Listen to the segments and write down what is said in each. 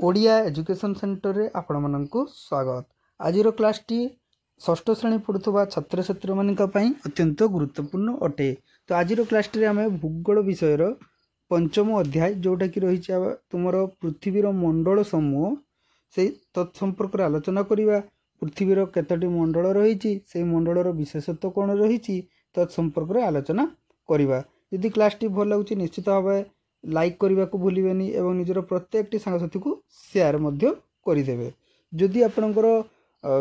Odia education centre रे आपण माननकु स्वागत। आजिरो क्लास टी षष्ठ श्रेणी पढ़ुवा छात्र छात्री मानक पई अत्यंत गुरुत्वपूर्ण अटे। तो आजिरो क्लास टी आमे भूगोल विषयर पंचम अध्याय जोटा कि रही तुमर पृथ्वीर मंडल समूह से तत्संपर्क रे आलोचना करिवा। पृथ्वीर केतोटी मंडल रही से मंडलर विशेषत्व कौन रही तत्संपर्क रे आलोचना करिवा। यदि क्लास टी भल लागुची निश्चित भाव लाइक करने को भूलें एवं निजर प्रत्येक सांगसाथी को शेयर करदे। जदि आपणकर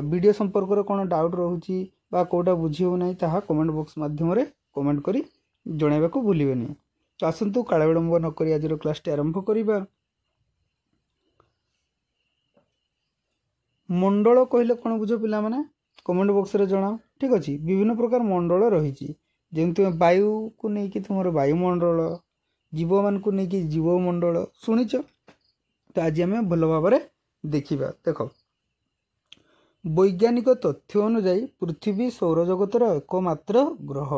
वीडियो संपर्क कौन डाउट रोचे कौटा बुझी हो ना ता कमेंट बॉक्स माध्यम कमेंट करी जनइबा को भूलें। तो आसतु काल विलंब नक आज क्लास टी आरंभ करवा। मंडल कहले कौन बुझ पिला माने कमेंट बॉक्स रे जणाओ। ठीक अच्छे, विभिन्न प्रकार मंडल रही जमी वायु को लेकिन तुम वायुमंडल, जीव मान को लेकिन जीवमंडल शुणिच। तो आज आम भल भाव देखा। देख, वैज्ञानिक तथ्य अनुଯାयी पृथ्वी सौरजगतर एकमात्र ग्रह।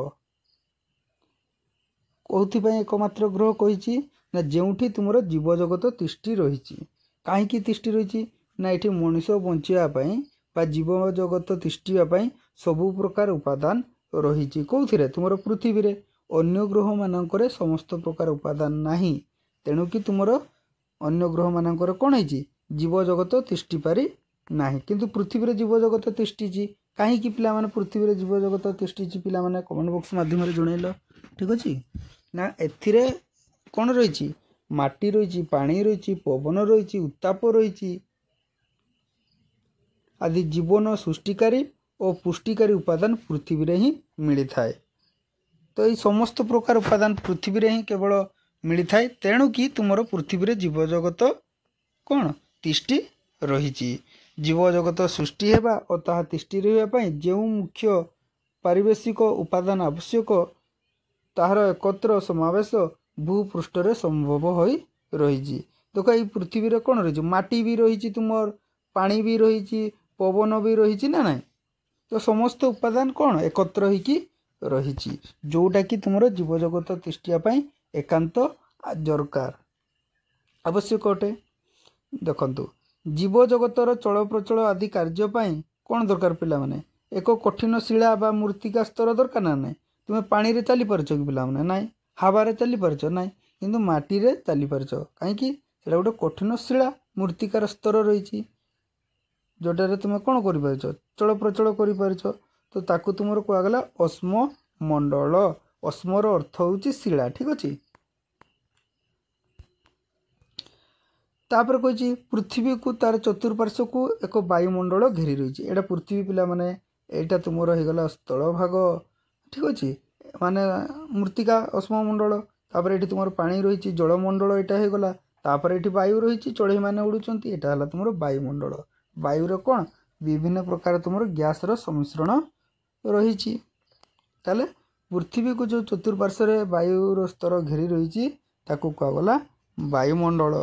कौन एकमात्र ग्रह कही ना जोठी तुम जीवजगत तिष्टि रही। कहीं तिष्टि रही ना ये मनीष बचापी जीवजगत तिष्टापी सबु प्रकार उपादान रही। कौन तुम पृथ्वी रे अन्य ग्रह मानकर समस्त प्रकार उपादान नहीं। तेणु कि तुम अन्य ग्रह मानकर कौन है जीवजगत तिष्टि पारि ना, किंतु पृथ्वी रे जीवजगत तिष्टि। कहीं पिला माने पृथ्वी रे जीवजगत तिष्टि पिला माने कमेंट बॉक्स माध्यम जनइल। ठीक अच्छे ना, एथिरे कौन रही माटी रही, पानी रही, पवन रही, उत्ताप रही आदि जीवन सृष्टिकारी और पुष्टिकारी उपादान पृथ्वी रे ही मिली थाए। तो ये समस्त प्रकार उपादान पृथ्वी रे ही केवल मिली थाए। तेणु कि तुमर पृथ्वी रे जीवजगत कौन तिष्टि रही। जीवजगत सृष्टि हेबा और ताहा तिष्टि रहिबा पई जो मुख्य पारिवेशिक उपादान आवश्यक ताहार एकत्र समावेश भूपृष्ठ रे संभव होई रही। देखो ये पृथ्वी रे कौन रही माटी भी रही, तुमर पानी भी रही, पवन भी रही ना ना। तो समस्त उपादान कौन एकत्र होइकी रही जोटा कि तुम जीवजगत तिष्टियापाई एकांत दरकार आवश्यक अटे। देखंतु जीवजगतर चल प्रचल आदि कार्यपाई कौन दरकार पिला माने एक कठिन शिला बा मूर्तिका स्तर दरकार ना ना। तुम पानी रे चली पारछ कि पिला माने नाइ, हवा रे चली पारछ नाइ, किंतु माटी रे चली पारछ कहीं सेटा गोटे कठिन शिला मूर्तिकार स्तर रही जोटारे तुम कौन कर पारछ चल प्रचल कर पारछ। तो ताकू तुम कहगला अस्म मंडल। अस्मर अर्थ हूँ शिला। ठीक अच्छे, तापर कही पृथ्वी को तार चतुर्पार्श्व को एक वायुमंडल घेरी रही। एटा पृथ्वी पिला माने एटा तुम रहीगला स्थल भाग। ठीक अच्छे, माने मृत्तिका अस्म मंडल। तापर ये तुम पानी रही जलमंडल एटा होगला। तापर ये वायु रही चढ़ई मैंने उड़ुंट एटा है तुम वायुमंडल। वायुर कौन विभिन्न प्रकार तुम गैस सम्मिश्रण रही। ताले पृथ्वी को जो चतुर्पार्श्व रे वायुर स्तर घेरी रही ताकू कहगला वायुमंडल।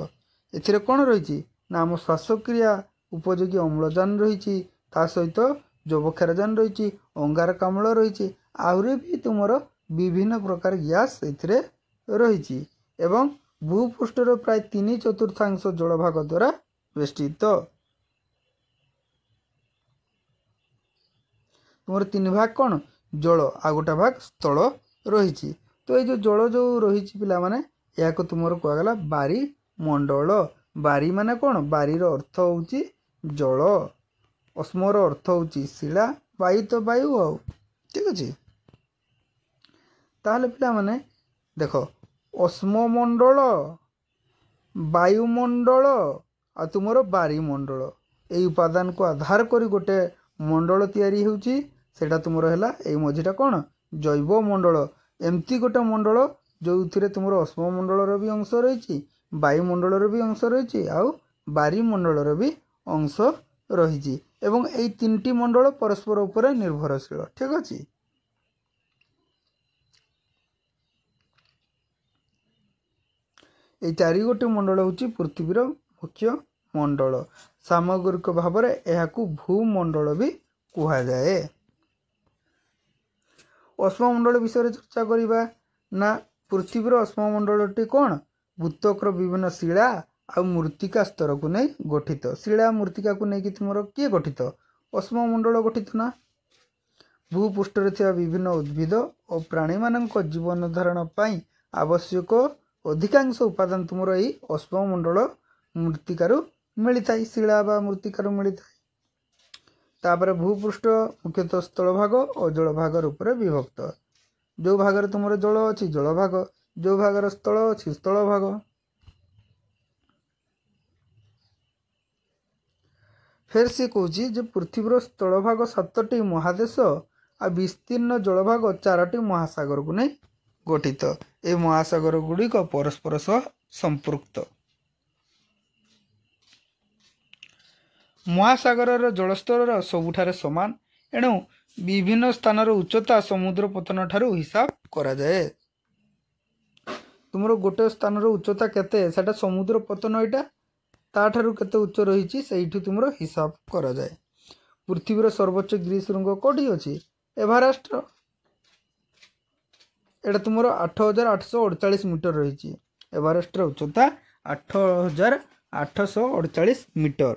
एथिरे कौन रही ना आम श्वासक्रिया उपयोगी अम्लजान रही, ता सहित जबक्षारजान रही, अंगारकाम्ल रही, आहरी भी तुम विभिन्न प्रकार गैस एथिरे रही एवं भूपृष्ठर प्राय 3/4 जलभाग द्वारा बेष्टित। तुम 3 भाग कौन जल आ गोटा भाग स्थल रही। तो ये जो जल जो रही पिला माने या को तुम कहगला बारीमंडल। बारी माने कौन बारीर अर्थ हूँ जल, अस्मर अर्थ हूँ शिला, वायु तो वायु आ। ठीक अच्छे, ताहले पिला माने देख अस्ममंडल, वायुमंडल आ तुमर बारीमंडल ये उपादान को आधार करी गोटे मंडल तैयारी होउची। सेटा तुम है ये मझीटा कौन जैव मंडल। एमती गोटे मंडल जो थी तुम अस्म मंडल भी अंश रही, वायुमंडल भी अंश रही, आउ बारीमंडल भी अंश रही एवं यही 3टी मंडल परस्पर उपर निर्भरशील। ठीक अच्छे, ये 4 गोटे मंडल हूँ पृथ्वीर मुख्य मंडल। सामग्रिक भाव में यह भूमंडल भी कह जाए। अस्ममंडल विषय चर्चा करवा ना पृथ्वीर अस्ममंडलटी कौन भूतकर विभिन्न शिला आ मृत्तिका स्तर को नहीं गठित। शिला मृत्तिका को नहीं तुम किए गठित उष्ममंडल गठित ना। भूपृष्ठ विभिन्न उद्भिद और प्राणी मान जीवन धारण पाई आवश्यक अधिकांश उपादान तुम यही उष्ममंडल मृत्तिकार मिलता है। शिला बा मृत्तिकार मिलता है। तापर भूपृष्ठ मुख्यतः स्थल भाग और जल भाग रूप में विभक्त। जो भाग तुम जल अच्छी जल भाग, जो भाग स्थल अच्छी स्थल भाग। फिर से कौची पृथ्वीर स्थल भाग 7टी महादेश आ विस्तीर्ण जल भाग 4टी महासागर को नहीं गठित। ए महासागर गुड़िक परस्पर सह संपृक्त। महासागर जलस्तर सबुठारे समान एणु विभिन्न स्थान उच्चता समुद्र पतन ठारू हिसाब करा जाए। तुमर गोटे स्थान उच्चता केते सेटा समुद्र पतन एटा ताठारू केते उच्च रही सेठू तुम हिसाब करा जाए। पृथ्वीर सर्वोच्च गिरिशृंग कौटी अच्छी एभारेस्ट। एटा तुम 8848 मीटर रही। एभारेस्ट उच्चता 8848 मीटर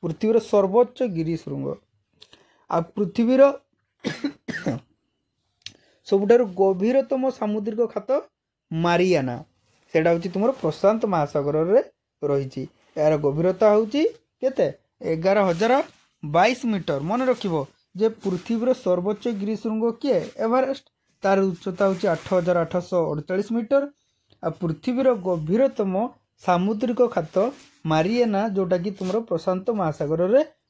पृथ्वीर सर्वोच्च गिरिशृंग। आ पृथ्वीर सबुठारु गभीरतम सामुद्रिक खात मारियाना सेटा हूँ तुम प्रशांत महासागर रही। यार गभीरता हूँ केते 11,022 मीटर। मन रखिबो जे पृथ्वीर सर्वोच्च गिरिशृंग किए एभारेस्ट तार उच्चता हूँ 8,848 मीटर। आ पृथ्वीर गभीरतम सामुद्रिक खात मारियाना जोटा कि तुम प्रशांत महासागर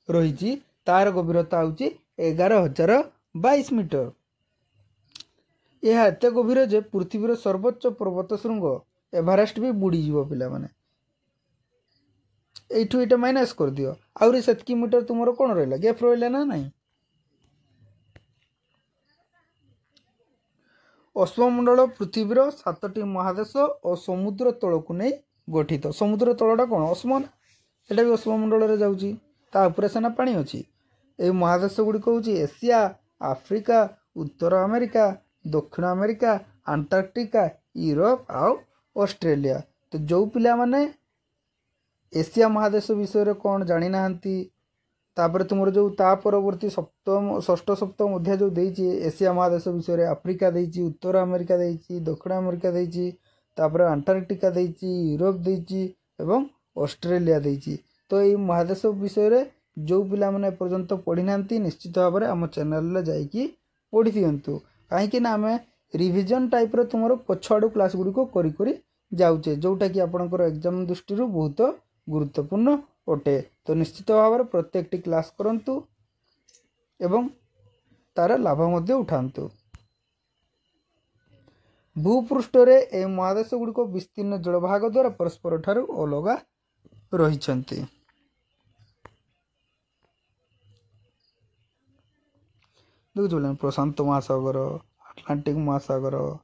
रही तार गभीरता हूँ 11,022 मीटर। यह एत गभीर जे पृथ्वीर सर्वोच्च पर्वत शृंग एभारेस्ट भी बुड़ीज पिला माने। एठू इटा माइनस कर दियो आउरी 7 मीटर तुम कौन रहा गैप रहा ना नहीं। उष्ममंडल पृथ्वीर 7टी महादेश और समुद्र तल को नहीं गठित। समुद्र तलटा कौन उष्म सेटा भी उष्ममंडल जाऊँगी तापर सेना पानी अच्छी। ये महादेश गुड़िक हूँ एशिया, आफ्रिका, उत्तर अमेरिका, दक्षिण अमेरिका, अंटार्कटिका, यूरोप आउ ऑस्ट्रेलिया। तो जो पिला माने एशिया महादेश विषय कौन जानी नाहंती तापर तुम जो ता परवर्ती सप्तम षष्ठ सप्तम अध्याय जो देइछि एशिया महादेश विषय आफ्रिका देइछि, उत्तर अमेरिका देइछि, दक्षिण अमेरिका देइछि, तापर अंटार्कटिका देइछि, यूरोप देइछि एवं ऑस्ट्रेलिया देइछि। तो ये महादेश विषय जो पिला माने पर्यंत पढ़ी नांती निश्चित भाव में आम चैनल रे जाइकी पढ़ी दियंतु। कहीं ना आम रिविजन टाइप रो तुम पछआड़ू क्लास गुड़िक करी जाऊे जोटा कि आपंकर एग्जाम दृष्टि बहुत गुरुत्वपूर्ण अटे। तो निश्चित भाव में प्रत्येकटी क्लास करंतु एवं तार लाभ मध्य उठांतु। भूपृष्ठ रे ए महादेश गुड़िक विस्तीर्ण जलभाग द्वारा परस्पर ठारू अलगा रहिछंती। देखुछ प्रशांत महासागर, आटलांटिक महासागर,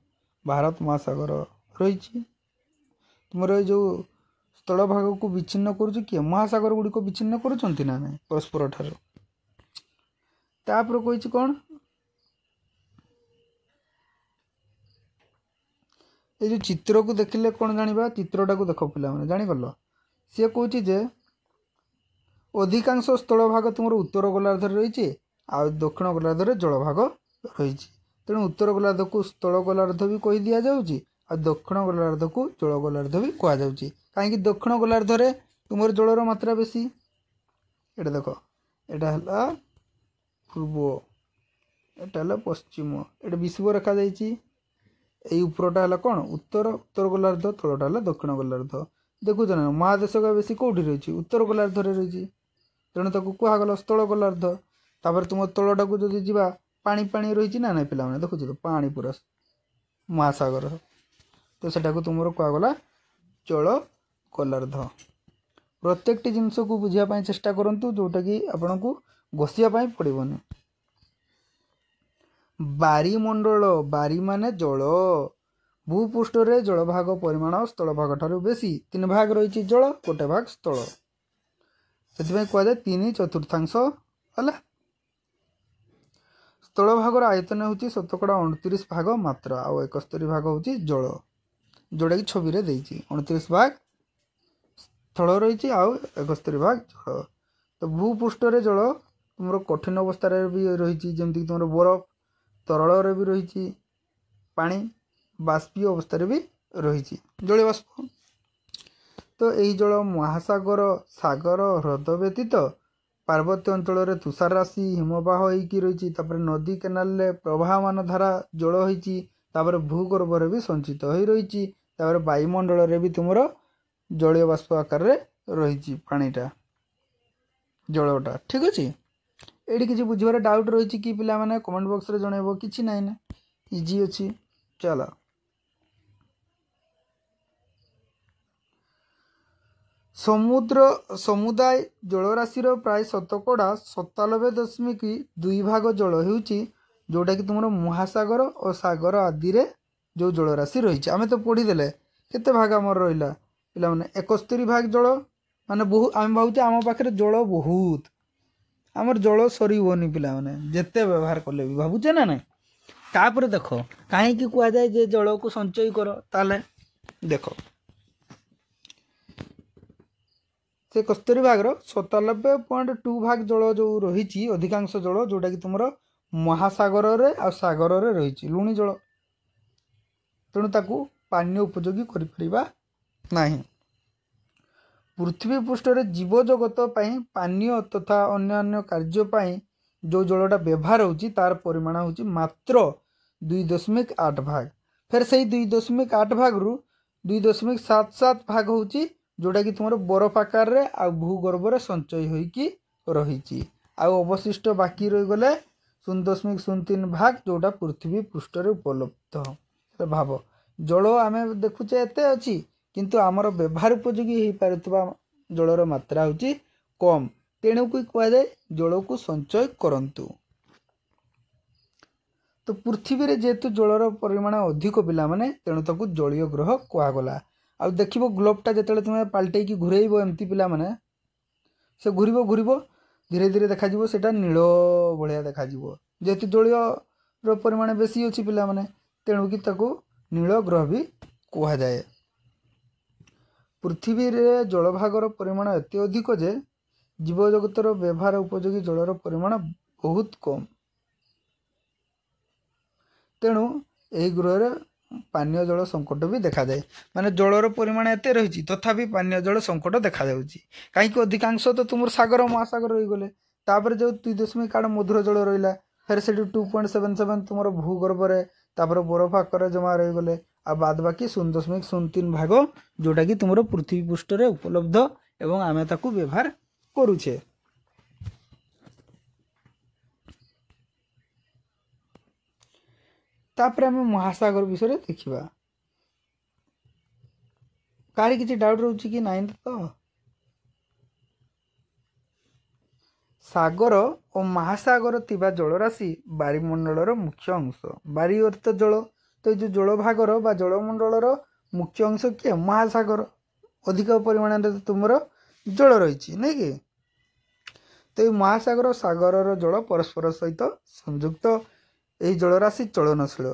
भारत महासागर रही। तुम जो स्थल भाग को विच्छिन्न करुछ किए महासागर गुड़िक विच्छिन्न करुँच ना ना परस्पर ठार। तापर कही कौन ये जो चित्र को देखिले कौन जानिबा चित्रटा को देख पिला माने जानिगल। सी कहूँ जे अधिकांश स्थल भाग तुम उत्तर गोलार्ध रही आ दक्षिण गोलार्ध जलभाग रही। तेणु उत्तर गोलार्ध को स्थल गोलार्ध भी कही दि जाऊँगी आ दक्षिण गोलार्ध को जल गोलार्ध भी कहुच्छी। कहीं दक्षिण गोलार्ध रे तुम जलर मात्रा बेसी। एटा देख एटा हला पूर्व एटा हला पश्चिम एटा विषुव रखा जाइए। यही उपरटा है कौन उत्तर उत्तर गोलार्ध तलटा है दक्षिण गोलार्ध। देखुच ना महादेश का बेसी कौटी रही उत्तर गोलार्ध रही। तेणु ताको कहगला स्थल गोलार्ध। तापर तुम तलटा को जदि जीवा पानी पानी रही ना ना पिला माने देखुच तो पानी पूरा महासागर। तो सेटा को तुम कहगला जल गोलार्ध। प्रत्येकटी जिनस को बुझापी चेष्टा करंतु जोटा कि आपन को घोषियापी पड़ोनी। बारीमंडल बारी माने जल। भूपृष्ठ रे जल भाग परिमाण स्थल भाग ठारू बेसी 3 भाग रही जल गोटे भाग स्थल। से कहुए 3/4 है। स्थल भागर आयतन हूँ 29 भाग मात्र आ 71 भाग हूँ जल जोटा कि छवि रे देइछि 29 भाग स्थल रही आउ 71 भाग जल। तो भूपृष्ठ जल तुम कठिन अवस्था भी रही जमीक तुम बरफ तरल भी रही पानी बाष्पीय अवस्था भी रही जलीय बाष्प। तो यही जल महासागर सागर ह्रद व्यतीत पार्वत्य अंचल तुषार राशि हिमबाह होगी रही नदी केनाल प्रवाहमान धारा जल होपर भूगर्भ भी संचित हो रही वायुमंडल भी तुम जलीय बाष्प आकार रही पानीटा जलटा ठीक अच्छे। ये किसी बुझे डाउट रही कि पिला माने कमेंट बॉक्स रे जनइबो किछि नाइ ना इजी अच्छी। चलो समुदाय जलराशि प्राय शतकड़ा 97.2 भाग जल हो जोटा कि तुम महासागर और सागर आदि रे जो जलराशि रही आम तो पढ़ीदे केते भाग आम रहा पिला माने 71 भाग जल माने बहुत आम भावचे आम पाखे जल बहुत आमर जल सरीबनी पिला माने जेते व्यवहार कले भी भावुचे ना ना। तापर देख कहीं कहुए जे जल को संचय कर ताले देख से 71 भाग 97.2 भाग जल जो रही अधिकांश जल जोटा कि तुम महासागर रे आ सागर रे रही लुणी जल तेणु ताकू पानी उपयोगी नहीं। पृथ्वी पृष्ठ जीव जगत पानीय तथा अन्य कार्य जो जलटा व्यवहार होची तार परिमाण होची मात्र 2.8 भाग फिर से 2.8 भाग रु 2.77 भाग होची जोटा कि तुम बरफ आकार रे आ भूगर्भ रे संचय होईकी रही अवशिष्ट बाकी रही गले 0.03 भाग जोटा पृथ्वी पृष्ठ रे उपलब्ध। भाव जल आम देखुचे एते अच्छी किंतु आमर व्यवहार उपयोगी हो पारुवा जलर मात्रा होची कम तेणु कहुए जल को संचय करंतु। तो पृथ्वी रे जेहेतु जलर परिमाण अधिक पिला माने तेणु ताकू जलीय ग्रह कहगला। आ देखिबो ग्लोबटा जेतेले तुमे पाल्टेकी घुरेइबो एमती पिला माने से घुरिबो घुरिबो धीरे धीरे देखा जिवो सेटा नील भलिया देखा जिवो जेहेतु जलीय रो परिमाण बेसी अछि पिला माने तेणु कि ताकू नील ग्रह भी कहा जाए। पृथ्वी रे जलभागर परिमाण एते अधिक जे जीव जगतर व्यवहार उपयोगी जलर परिमाण बहुत कम तेणु यही ग्रह पानीय जल संकट भी देखा जाए माने जलर परिमाण एते रही तथापि पानीय जल संकट देखा जाउची कहीं अधिकांश तो तुम सागर महासागर रही गले तापर जो 2.8 मधुर जल रहा फिर से 2.77 तुम भूगर्भ रे तापर बरफ आकर जमा रही गले आ बाद बाकी 0.03 भाग जोटा कि तुम पृथ्वी पृष्ठ रे उपलब्ध एवं आमे ताकू व्यवहार करूछे। तापर आम महासागर विषय देखा कारी किसी डाउट रोचे कि नाइन। तो सागर और महासागर तिबा जलराशि बायुमंडलर मुख्य अंश बारी अर्थ जल तो जो जलभागर बा जलमंडलर मुख्य अंश किए महासागर अधिक परिमाण तुम जल रही नहीं कि। तो ये महासागर और सागर जल परस्पर सहित संयुक्त यही जलराशि चलनशील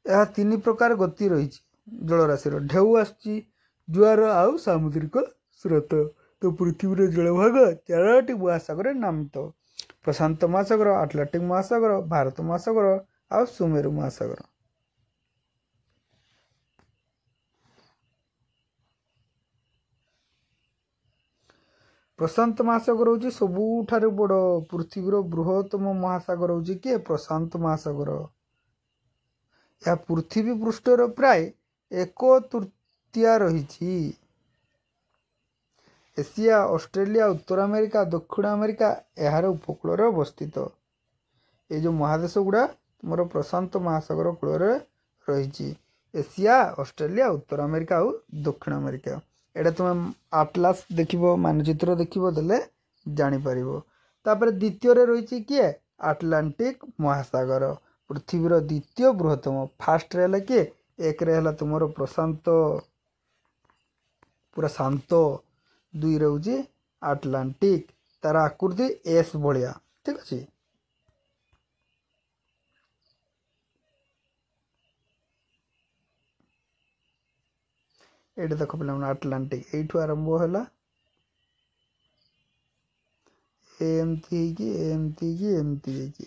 यह 3 प्रकार गति रही जलराशि ढेउ आसुची जुआर आउ सामुद्रिक स्रोत। तो पृथ्वी जलभाग 4टी महासागर नामित प्रशांत महासागर आटलांटिक महासागर भारत महासागर आउ सुमेरु महासागर। प्रशांत महासागर हूँ सबुठार बड़ पृथ्वीर बृहत्तम महासागर हूँ किए प्रशांत महासागर यह पृथ्वी पृष्ठर प्राय 1/3 रही। एशिया ऑस्ट्रेलिया उत्तर अमेरिका दक्षिण अमेरिका यार उपकूल अवस्थित ये जो महादेश गुड़ा तुम प्रशांत महासागर कूल रही एशिया ऑस्ट्रेलिया उत्तर अमेरिका और दक्षिण अमेरिका एटा तुम आटलास देखिबो मानचित्र देखिबो देले जानि परिबो। तापर द्वितीय रही किए आटलांटिक महासागर पृथ्वीर द्वितीय बृहत्तम फास्ट रहा किए एक रहा तुम प्रशांत पूरा शांत 2 रोचे आटलांटिक तार आकृति एस भलिया ठीक अच्छे। ये देख पे आटलांटिक यू आरंभ है एमती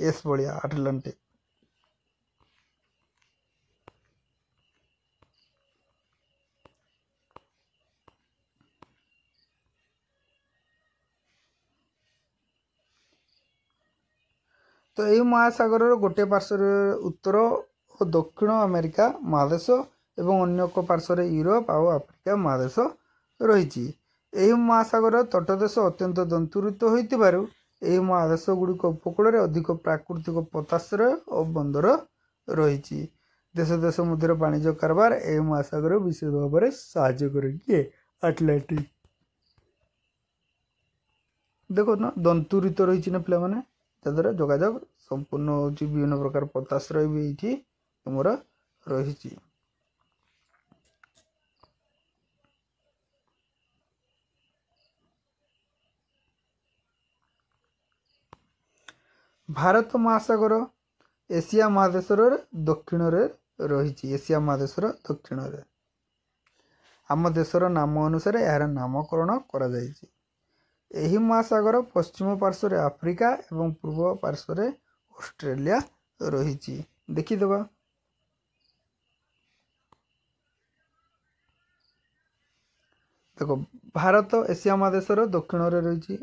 एस भाया आटलांटिक। तो यही महासागर गोटे पार्श्व उत्तर और दक्षिण अमेरिका महादेश एवं अन्य एक पार्श्व यूरोप आउ आफ्रिका महादेश रही। यही महासागर तटदेश अत्यंत दंतुरित होइतिबारु यही महादेश गुड़िक उपकूल अधिक प्राकृतिक पोताश्रय और बंदर रही। देश देश मध्य वाणिज्य कारबार यही महासागर विशेष भाव में साहाय्य करे आटलांटिक। देखो ना दंतुरित रही ना पे जद्वारा जोगाजोग संपूर्ण हो विभिन्न प्रकार पोताश्रय भी ये तुम रही। भारत महासागर एशिया महादेशर दक्षिण रही। एशिया महादेशर दक्षिण आम देशर नाम अनुसार यार नामकरण करा जायछि। एही महासागर पश्चिम पार्श्व आफ्रिका एवं पूर्व पार्श्व ऑस्ट्रेलिया रही। देखीदेवा देखो भारत एशिया महादेशर दक्षिण रही।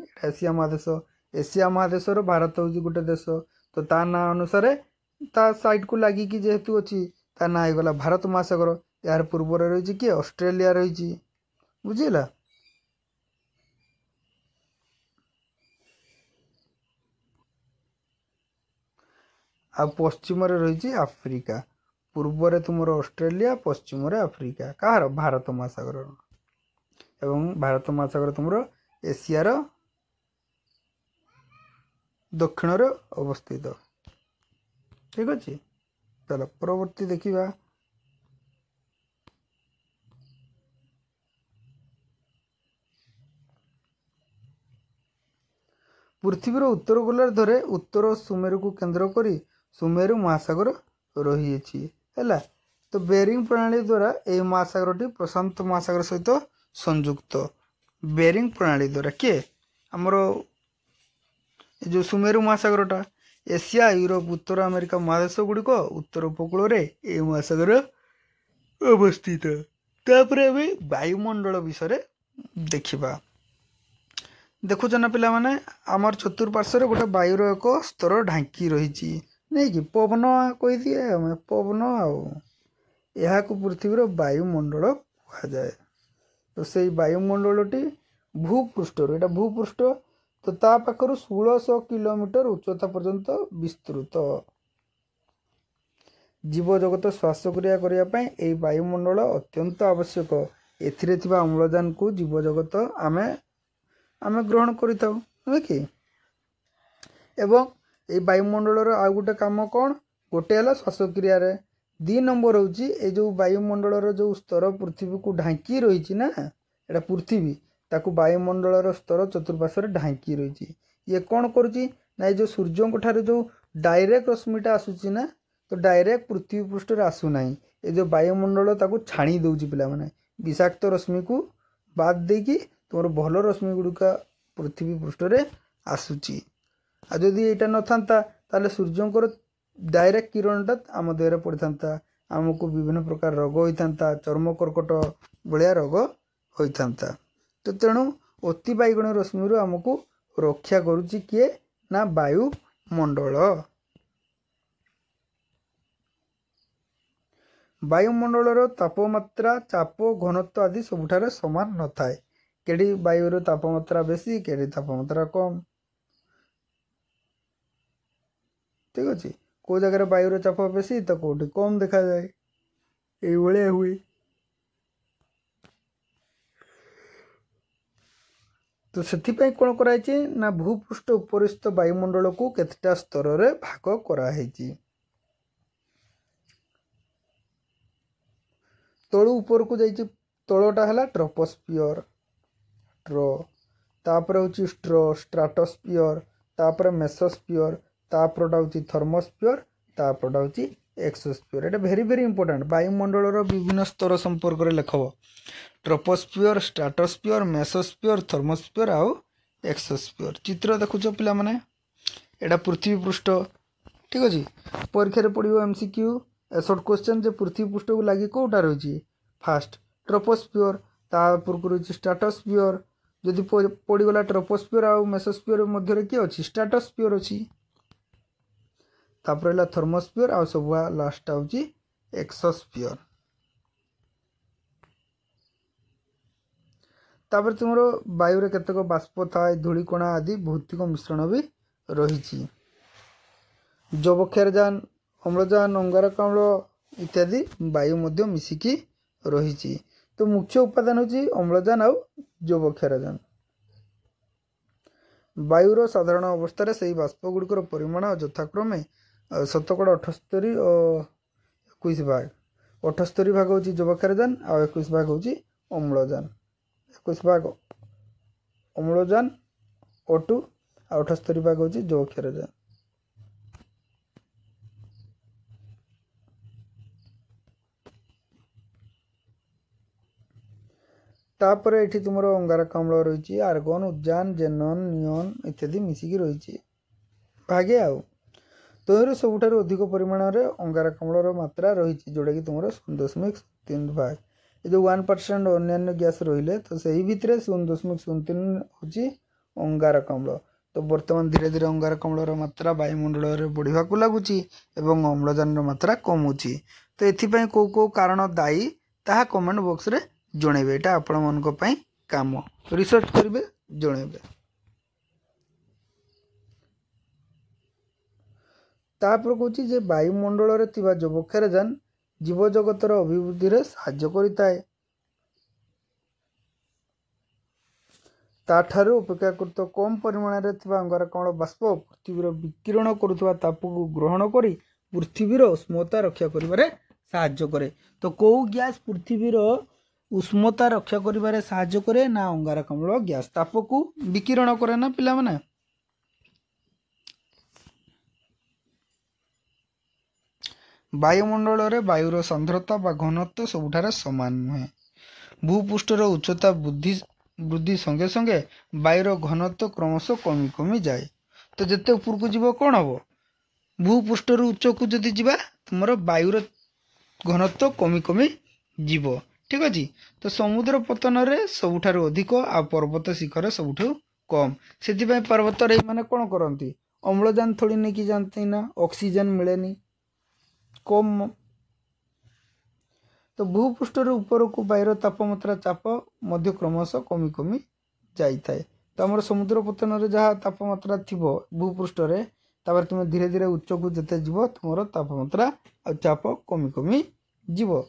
एशिया महादेशर भारत हूँ गोटे देश तो ता ना अनुसार ता साइड को लगिकी जेहेतु अच्छी ता ना होगला भारत महासागर। यार पूर्व रही किए ऑस्ट्रेलिया रही बुझीला। आ पश्चिम रही आफ्रिका पूर्व तुम ऑस्ट्रेलिया पश्चिम आफ्रिका कहार भारत महासागर एवं भारत महासागर तुम एशियार दक्षिण अवस्थित। ठीक अच्छे चलो परवर्ती देखा पृथ्वीर उत्तर गोलार्धरे उत्तर सुमेरु को केंद्र करी सुमेरु महासागर रही है। तो बेरिंग प्रणाली द्वारा यह महासागरटी प्रशांत महासागर सहित संयुक्त। बेरिंग प्रणाली द्वारा किए आमर जो सुमेरु महासागरटा एशिया यूरोप उत्तर अमेरिका महादेश गुड़िक उत्तर उपकूल ये महासागर अवस्थित। तापर आम वायुमंडल विषय देखा। देखुच ना पिला माने आमर चतुर्पार्श्व गोटे वायुर एक स्तर ढांकी रही नहीं कि पवन कही दिए आम पवन आया पृथ्वीर वायुमंडल कहुए। तो से वायुमंडलटी भूपृष्ठ यहाँ भूपृष्ठ तो ता पाखर 1600 किलोमीटर उच्चता पर्यंत विस्तृत। जीव जगत श्वासक्रिया करने वायुमंडल अत्यंत आवश्यक। एथिरे थिबा अम्लजान को जीव जगत आमे ग्रहण करिताउ नुहे कि एवं ये वायुमंडल आउ गोटे कम कौन गोटे है श्वासक्रिय 2 नंबर हूँ ये जो वायुमंडल जो स्तर पृथ्वी को ढांकी रही ना एटा पृथ्वी ताकू वायुमंडल स्तर चतुर्पार्श्व ढांकी रही। ये कौन करुच्ची ना जो सूर्य ठारे जो डायरेक्ट रश्मिटा आसूची ना तो डायरेक्ट पृथ्वी पृष्ठ आसूना ये जो वायुमंडल ताकू छाणी दौची पिला माने विषाक्त रश्मि को बाद देकी तुम भल रश्मि गुड़िका पृथ्वी पृष्ठ आसूची। आ जदि यहाँ न था ताले सूर्यंकर डायरेक्ट किरणटा आम देह पड़ था आमको विभिन्न प्रकार रोग होता चर्म कर्कट भाया रोग होता। तो तेणु अति बैगुणी रश्मि आमको रक्षा करुच्ची किए ना वायुमंडल। वायुमंडल तापमात्रा चाप घनत्व आदि सबुठारे समान न थाए। केड़ी वायुर तापमात्रा बेसी केड़ी तापमात्रा कम। ठीक अच्छे कौ जगह वायुर चाप बेसी तो कौटी कम देखा जाए ये हुए। तो से कौन कराई ना भूपृष्ठ उपरिस्थ वायुमंडल को केतटा स्तर रे भाग कराई। तलू ऊपर को जाइए तलटा है ट्रोपोस्फियर ट्रो तापर हूँ स्ट्रो स्ट्राटोस्फियर तापर मेसोस्फियर तापरटा हूँ थर्मोस्फियर तापरटा हूँ एक्सोस्फियर। ये भेरी भेरी इंपोर्टेंट वायुमंडल विभिन्न स्तर संपर्क में लेखब। ट्रोपोस्फियर स्ट्राटोस्फियर मेसोस्फियर थर्मोस्फियर आउ एक्सोस्फियर चित्र देखुच पिला माने एटा पृथ्वी पृष्ठ ठीक अच्छे परीक्षा पड़ो एमसीक्यू शॉर्ट क्वेश्चन जे पृथ्वी पृष्ठ को लगी कौटा रही फास्ट ट्रोपोस्फियर तापूर्क रही स्ट्राटोस्फियर जदि पड़गला ट्रोपोस्फियर आउ मेसोस्फियर मध्य किए अच्छी स्ट्राटोस्फियर अच्छी तापर थर्मोस्फियर आउ सब लास्ट हूँ एक्सोस्फियर तापर तुम वायु रे केतक बाष्प थाए धूलिकणा आदि भौतिक मिश्रण भी रही जबक्षारजान अम्लजान अंगारकाम्ल इत्यादि वायु मध्य मिसिकी रही तो मुख्य उपादान हूँ अम्लजान आउ जबक्षारजान वायुर साधारण अवस्था से बाष्प गुड़िकर परिमाण यथाक्रमे 78 और 21 भाग 78 भाग हूँ जबक्षारजान आ 21 भाग हूँ अम्लजान 21 भाग अम्लजान O2 आ 78 भाग हूँ जबक्षारजान तापर ये तुम अंगारकाम्ल रही आर्गन उजान जेनन नियन इत्यादि मिसिकी रही भागे आउ तोर सबुठ अधिक परिमाण में अंगारकाम्लर मात्रा रही जोटा कि तुम 0.03 भाग ये जो 1% अन्य गैस रही तो सही भितर 0.03 हूँ अंगारकाम्ल तो बर्तमान धीरे धीरे अंगारकाम्लर मात्रा वायुमंडल में बढ़ा लगुच एवं अम्लजान मात्रा कमुची तो ये कौ कौ कारण दायी ताहा कमेंट बॉक्स रे जणेबे एटा आपण मनक पई काम रिसर्च करिवे जणेबे तापर कहूँ जे वायुमंडल रे थिबा जबक्षारजान जीव जगतर अभिवृद्धि रे साहाय्य करिताए ताठारु अपेक्षाकृत कम परिमाण रे थिबा अंगारकाम्ल बाष्प पृथ्वीर विकिरण करुवा ताप को ग्रहण करी पृथ्वीर उष्णता रक्षा करिबारे साहाय्य करे तो कौ गैस पृथ्वीर उष्णता रक्षा करिबारे साहाय्य करे ना अंगारकाम्ल गैस ताप को विकिरण करे ना पिला माने वायुमंडल रे वायुर सांद्रता बा घनत्व सबुठारे समान नुहे भूपृष्ठर उच्चता वृद्धि संगे संगे वायुर घनत्व क्रमश कमी कमी जाए तो जिते ऊपर को जीव कौन हम भूपृष्ठर उच्च को जदि जीवा तुम वायुर घनत्व कमी कमी जीव ठीक अच्छे तो समुद्र पतन रे सबुठारु अधिक आ पर्वत शिखर सबुठु कम से पर्वत रे माने कौन करती अम्लजान थोड़ी नहीं कि जानते ना ऑक्सीजन मिलेनी कम तो भूपृष्ठर ऊपर को वायुर तापमात्रा चाप मध्य क्रमश कमी कमी जाए तो आम समुद्र पतन रे जहाँ तापमात्रा थी भूपृष्ठ रे तापर तुम धीरे धीरे उच्च को जिते जीव तुम तापमात्रा आ चाप कमी कमी जीव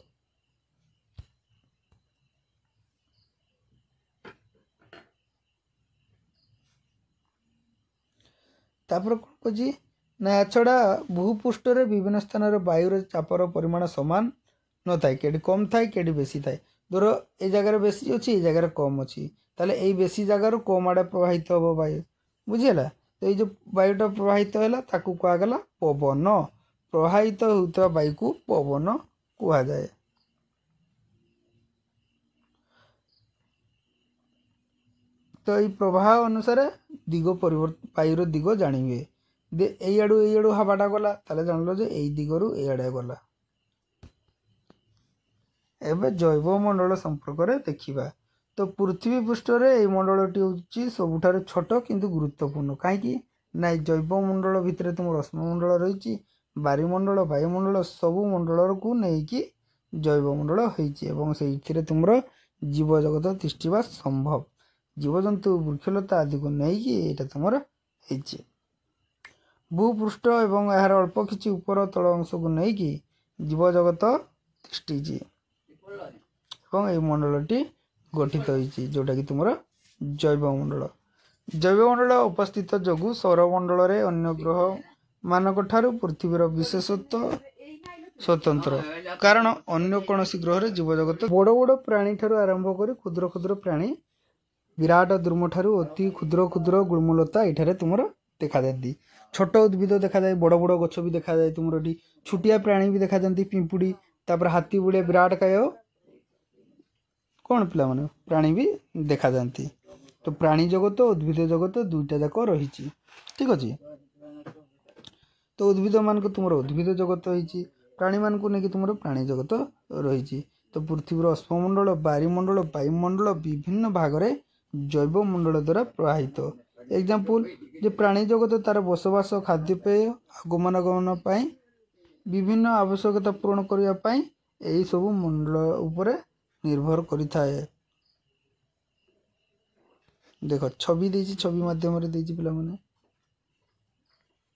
तापर कौन कह ना छड़ा भूपृष्ठ रे विभिन्न स्थान वायुर चापर परिमाण सामान न थाए केडी कम थाए केडी बेसी थाए धर ए जगार बेसी अच्छी ए जगार कम अच्छी ताले ए बेसी जगार कम आड़े प्रवाहित हम वायु बुझीला तो ये जो वायुटा प्रवाहित है ताकू कहुगला पवन प्रवाहित होता वायु को पवन कहुए तो ये प्रवाह अनुसार दिग परिवर्तन वायुर दिग जानिए एडू हवाटा गला ताले जान जे यही दिगरु एआड़े गला एवं जैवमंडल संपर्क में देखा तो पृथ्वी पृष्ठ रे ये मंडलटी हूँ सबुठार छोट किंतु गुरुत्वपूर्ण कहीं ना जैवमंडल भितर तुम रश्मिमंडल रही बायुमंडल वायुमंडल सबू मंडल को लेकिन जैवमंडल होती तुम जीव जगत तिष्ठा संभव जीवजंतु वृक्षलता आदि को लेकिन तुम भूपृष्ठ एवं यार अल्प किसी ऊपर तल अंश को लेकिन जीव जगत तिष्ठी एवं ये मंडलटी गठित होती जोटा कि तुम जैवमंडल जैवमंडल उपस्थित जगु सौरमंडल रे अन्य ग्रह मानक ठारू पृथ्वीर विशेषत्व स्वतंत्र कारण अन्य कौन ग्रह रे जीव जगत बड़ बड़ प्राणी ठारू आरंभ कर क्षुद्र क्षुद्र प्राणी विराट द्रुम ठारू अति क्षुद्र क्षुद्र गुल्मलता ये तुम देखा जाती छोट उद्भिद देखा जाए बड़ बड़ गछ भी देखा जाए तुम छुटिया प्राणी भी देखा जाती पिंपुड़ी तापर हाथी बुढ़े विराट काय कौन पिला माने प्राणी भी देखा जाती। तो प्राणी जगत उद्भिद जगत दुईटा जाक रही। ठीक अच्छे। तो उद्भिद मान तुम उद्भिद जगत रही, प्राणी मान नहीं तुम प्राणी जगत रही। तो पृथ्वीर अश्ममंडल बायुमंडल वायुमंडल विभिन्न भाग में जैव मंडल द्वारा प्रवाहित। एग्जाम्पल जे प्राणी जगत तार बसवास खाद्यपेय गमनागमन पाई विभिन्न आवश्यकता पूरण करने यही सब मंडल उपरे निर्भर करिथाए। देख छवि देछि, छवि माध्यम रे देछि पिला माने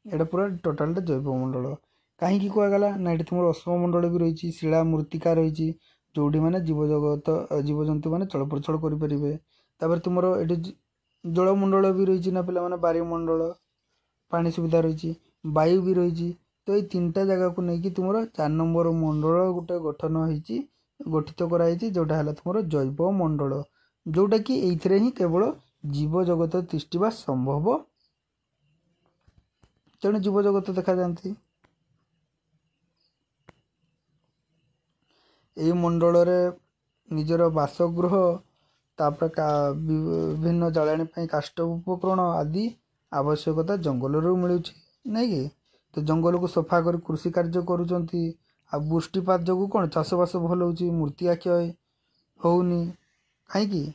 एटा पूरा टोटाल जैव मंडल। कहीं कहगला ना ये तुम अश्ममंडल भी रही, शिला मृत्तिका रही, जोड़ी मैंने जीवजगत जीवजंतु मैंने चलप्रचल करें। तापर तुम ये जलमंडल भी रही ना पिला माने वायुमंडल पानी सुविधा रही, वायु भी रही। तो ये तीनटा जगह को लेकिन तुम 4 नंबर मंडल गोटे गठन होती गठित कराई जोटा है तुम जैव मंडल, जोटा कि ये ही केवल जीव जगत तिष्ठा संभव। तेणु जीव जगत देखा जाती। यही मंडल रे निजर बासगृह तापर विभिन्न जालाणी काष्ठ उपकरण आदि आवश्यकता जंगल मिलूँ नहीं कि। तो जंगल को सफा कर कृषि कार्य करुँच। आ वृष्टिपात जो कौन चाषबास भल हो, मृत्तिका क्षय होनी कहीं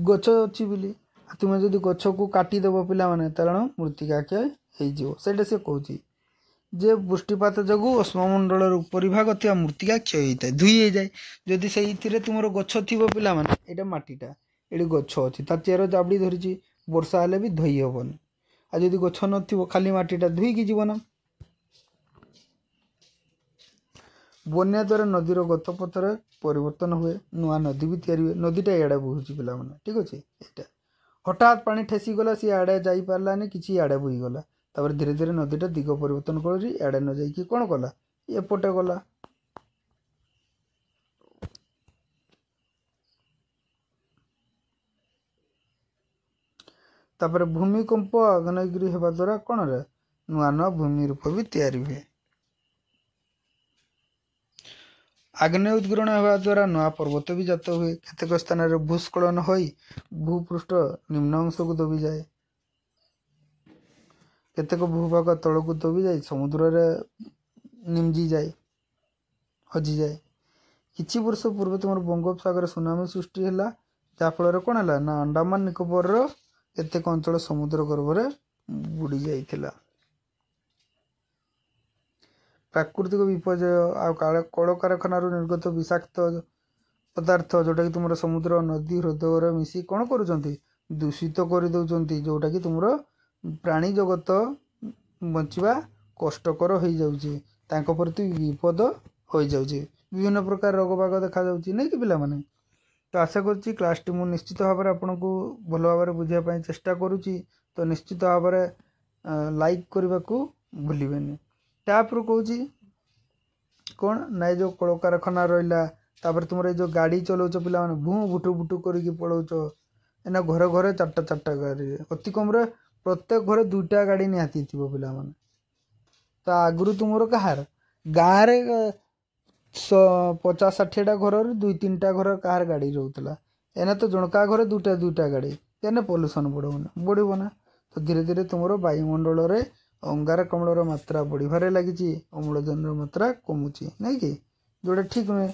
गछ अच्छी बोली। तुम जदि गछ को काटिदेव पिला माने तेणु मृत्तिका क्षय होटा से कौच जे वृष्टिपात जो अश्ममंडल उपरिभाग थी मृत्तिका क्षय होता है धुई हो जाए। जदि से तुम गछ थी पिला माने यहाँ मटीटा ये गछ अच्छी तार चेर जाबड़ी धरी वर्षा हेले भी धोई हेबनी। आ जदि गछ न खाली मटीटा धुईकी जीवन। बन्या द्वारा नदीर गत पथर परिवर्तन हुए, नुआ नदी भी तैयारी हुए। नदीटा इे बोहुची पिला माने ठीक अच्छे। यहाँ हठात पानी ठेसीगला सी आड़े जापारानी कि आड़े बोहीगला तापर धीरे धीरे नदीटा दिग परिवर्तन कर आड़े न जाइए कौन कला एपटे गला। तापर भूमिकंप आग्नेयगिरी होगा द्वारा कौन रे नुआ नुआ भूमि रूप भी तैयारी हुए। आग्नेय उद्गीरण होगा द्वारा नुआ पर्वत भी जात हुए। केतेक स्थान में भूस्खलन हो भूपृष्ठ निम्न अंश को दबी जाए। केतेक भूभाग तल को दबी जाए समुद्र रे निमजी जाए हजि जाए। किछि वर्ष पूर्व तुम बंगोपसागर सुनामी सृष्टि है जहाँफल कौन है ना अंडमान निकोबर केतेक अंचल समुद्र गर्भ में बुड़ी जाइथिला। प्राकृतिक विपर्यय आ कल कारखाना निर्गत विषाक्त पदार्थ जोटा कि तुम समुद्र नदी हृदय मिसी कौन करुँच दूषित कर दौरान जोटा कि तुम प्राणी जगत बचवा कष्टकर हो जाऊे प्रति विपद हो जाऊे। विभिन्न प्रकार रोग बाग देखा नहीं कि पिला माने। तो आशा करुँची क्लासटी मुझे निश्चित भाव में आपन को भल भाव में बुझापी चेष्टा करुँची। तो निश्चित भाव में लाइक करने को भूलें। तापर कहूँ कौन ना जो कल कारखाना रहा तुम जो गाड़ी चलाऊच पिला भू भुटु भुटु करके पलाऊच एना घरे घरे 4टा गाड़ी अति कम प्रत्येक घरे 2टा गाड़ी निहाती थी पिला माने। तो आगु तुम कहार गाँव में 50-60टा घर 2-3टा घर कहार गाड़ी रोला एना तो जनका घरे 2टा गाड़ी एने पल्यूसन बढ़ना। तो धीरे धीरे तुम वायुमंडल रे अंगारकाम्ल मात्रा बढ़िबार लगी अम्लजान मात्रा कमुची नहीं कि जोटा ठीक नुहे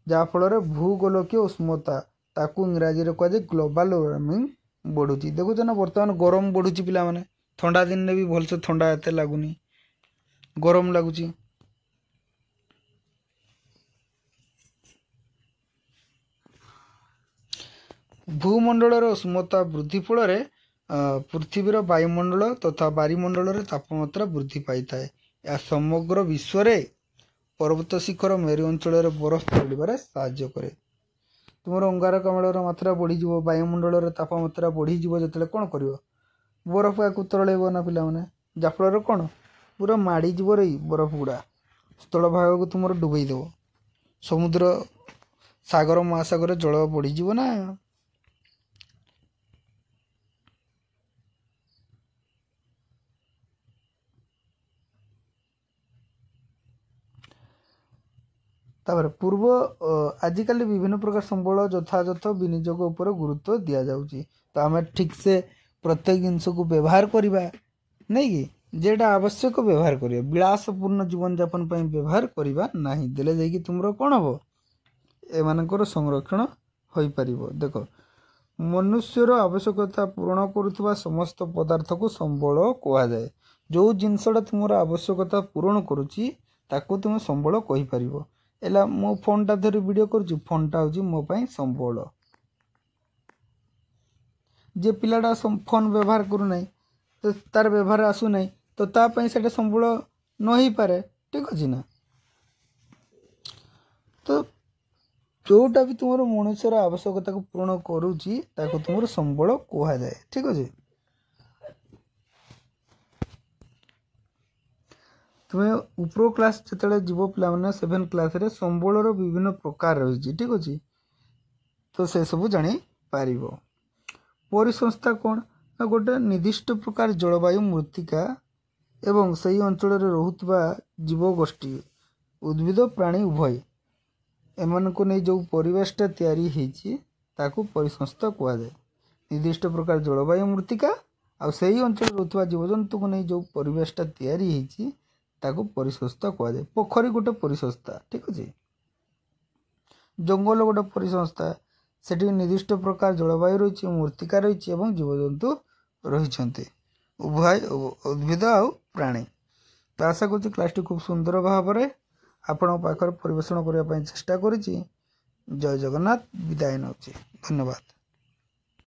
जहाँफल भूगोलकीय उष्णता ताकू इंग्राजी में कहुए ग्लोबल वार्मिंग बढ़ुची। देखुच ना बर्तमान गरम बढ़ुची पिला माने ठंडा दिन में भी भलसे ठंडा एते लगुनी गरम लगुच। भूमंडल उष्णता वृद्धि फल पृथ्वीर वायुमंडल तथा बायुमंडल तापमात्रा वृद्धि पाई थाए। यह समग्र विश्व में पर्वत शिखर मेरु अंचल बरफ पड़े साहाय्य करे। तुम अंगारकाम्ल मात्रा बढ़ीज वायुमंडल तापमात्रा बढ़ीज जो कौन कर बरफ या तरल ना पिला माने जहाँफल कौन पूरा माड़ीज रही बरफ गुड़ा स्थल भाग को तुम डुबईदेव समुद्र सागर महासागर जल बढ़ीज ना। तापर पूर्व आजिकल विभिन्न प्रकार संबल यथायथ विनियोग उपर गुरुत्व दि जाऊँगी। तो आम ठीक से प्रत्येक जिनस को व्यवहार करवा नहीं कि जेटा आवश्यक व्यवहार करिया विलासपूर्ण जीवन यापन पर व्यवहार करवा नहीं देले जाइए तुमर कौन हम एमानकर संरक्षण हो पार। देख मनुष्यर आवश्यकता पूरण करुवा समस्त पदार्थ को संबल कहुए। जो जिनसटा तुम आवश्यकता पूरण करुच्ची ताकू तुम संबल कहीपर। एला मो फोनटा धरी वीडियो करुच्ची फोनटा हूँ मो पाई संबल। जे पिलाटा फोन व्यवहार करूना तो तार व्यवहार आसुना तो तापाई से संबल न हो पारे। ठीक अच्छे ना। तो जोटा भी तुम मनुष्यर आवश्यकता को पूर्ण करुच्ची ताको तुम संबल कहुए। ठीक अच्छे। तुम्हें ऊपर क्लास जो जीव पे 7 क्लास रे संबलर विभिन्न प्रकार रही। ठीक अच्छे। तो से सब जानी पार। परिसंस्था कौन ना गोटे निर्दिष्ट प्रकार जलवायु मृत्तिका एवं सही अंचल रोहुवा जीवगोष्ठी उद्भिद प्राणी उभय एमान को नहीं जो परिवेशटा तैयारी होती ताकू परिसंस्था कहुए। निर्दिष्ट प्रकार जलवायु मृत्तिका आ सही अंचल रोहुवा जीवजंतु को नहीं जो परिवेशटा तैयारी होती ताकू परिसंस्था कहुए। पोखरी गोटे परिसंस्था। ठीक अच्छे। जंगल गोटे परिसंस्था सेठी निर्दिष्ट प्रकार जलवायु रही मृत्तिका रही जीवजंतु रही उभय उद्भिद आ प्राणी। तो आशा करुँ क्लास टी खूब सुंदर भाव में आपण पाखर परिवेषण करने चेष्टा करी। जय जगन्नाथ। विदाय नौचे। धन्यवाद।